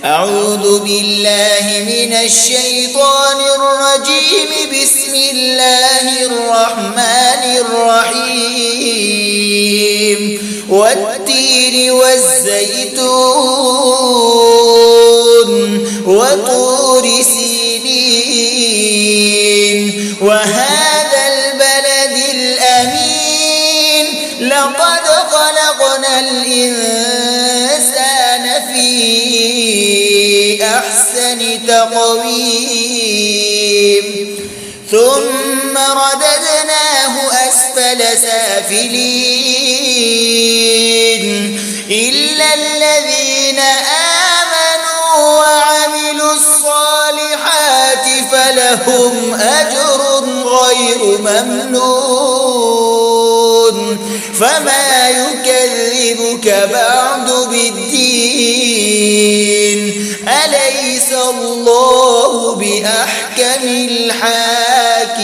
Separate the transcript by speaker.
Speaker 1: أعوذ بالله من الشيطان الرجيم. بسم الله الرحمن الرحيم. والتين والزيتون وطور سينين وهذا البلد الأمين. لقد خلقنا الإنسان في أحسن تقويم ثم رددناه أسفل سافلين إلا الذين آمنوا وعملوا الصالحات فلهم أجر غير ممنون. فما يكذبك بعد بالدين؟ أليس الله بأحكم الحاكمين؟